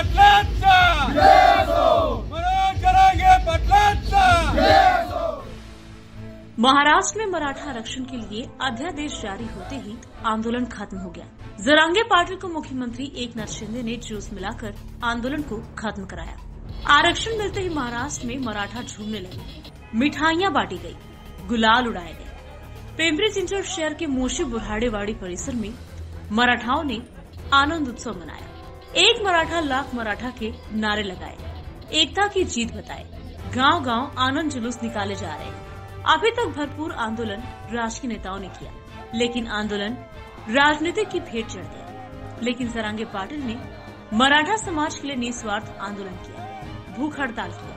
पाटलांचा मनोज जरांगे पाटलांचा। महाराष्ट्र में मराठा आरक्षण के लिए अध्यादेश जारी होते ही आंदोलन खत्म हो गया। जरांगे पाटिल को मुख्यमंत्री एकनाथ शिंदे ने जूस मिलाकर आंदोलन को खत्म कराया। आरक्षण मिलते ही महाराष्ट्र में मराठा झूमने लगे, मिठाइयां बांटी गई, गुलाल उड़ाए गए। पिंपरी चिंचवड शहर के मोशी बुरहाड़ेवाड़ी परिसर में मराठाओं ने आनंद उत्सव मनाया। एक मराठा लाख मराठा के नारे लगाए, एकता की जीत बताए। गांव गांव आनंद जुलूस निकाले जा रहे हैं। अभी तक भरपूर आंदोलन राजकीय नेताओं ने किया, लेकिन आंदोलन राजनीति की भेंट चढ़ गया। लेकिन जरांगे पाटिल ने मराठा समाज के लिए निस्वार्थ आंदोलन किया, भूख हड़ताल किया,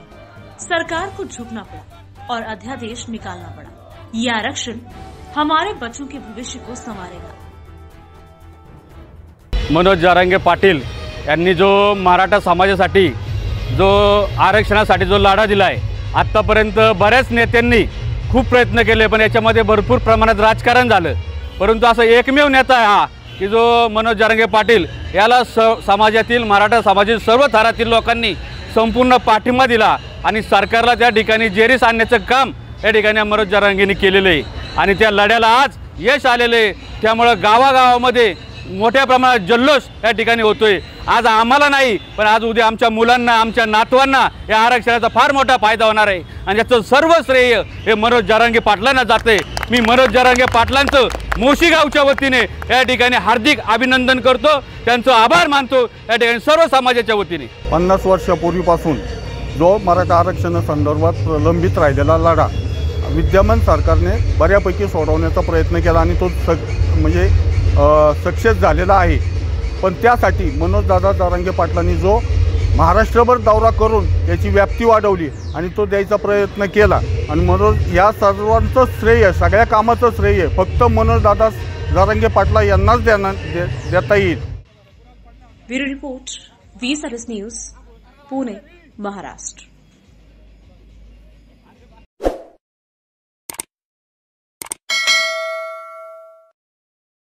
सरकार को झुकना पड़ा और अध्यादेश निकालना पड़ा। ये आरक्षण हमारे बच्चों के भविष्य को संवारेगा। मनोज जरांगे पाटील यांनी जो मराठा समाजासाठी जो आरक्षणासाठी जो लढा दिलाय, आतापर्यंत बऱ्याच नेत्यांनी खूप प्रयत्न केले, पण याच्यामध्ये भरपूर प्रमाणात राजकारण झालं। परंतु असं एकमेव नेता आहे हा की जो मनोज जरांगे पाटील याला समाजातील मराठा समाजातील सर्व थरातील लोकांनी संपूर्ण पाठिंबा दिला आणि सरकारला त्या ठिकाणी जेरीस आणण्याचं काम या ठिकाणी मनोज जरांगेंनी केलेलं आहे आणि त्या लढ्याला आज यश आलेलं आहे। त्यामुळे गावागावामध्ये मोठ्या प्रमाणात जल्लोष या ठिकाणी होतोय। आज आम्हाला नाही, पण आज उद्या आमच्या मुलांना, आमच्या नातवांना या आरक्षणाचा फार मोठा फायदा होणार आहे आणि याचं सर्व श्रेय हे मनोज जरांगे पाटलांना जाते। मी मनोज जरांगे पाटलांचं मोशी गावच्या वतीने या ठिकाणी हार्दिक अभिनंदन करतो, त्यांचं आभार मानतो या ठिकाणी सर्व समाजाच्या वतीने। 50 वर्षापूर्वीपासून जो मराठा आरक्षणासंदर्भात प्रलंबित राहिलेला लढा विद्यमान सरकारने बऱ्यापैकी सोडवण्याचा प्रयत्न केला आणि तो म्हणजे सक्सेस झालेला आहे। पण त्यासाठी मनोजदादा जरांगे पाटलांनी जो महाराष्ट्रभर दौरा करून याची व्याप्ती वाढवली आणि तो द्यायचा प्रयत्न केला आणि मनोज या सर्वांचं श्रेय, सगळ्या कामाचं श्रेय फक्त मनोजदादा जरांगे पाटला यांनाच देता येईल। Bureau report, V service news, Pune, Maharashtra.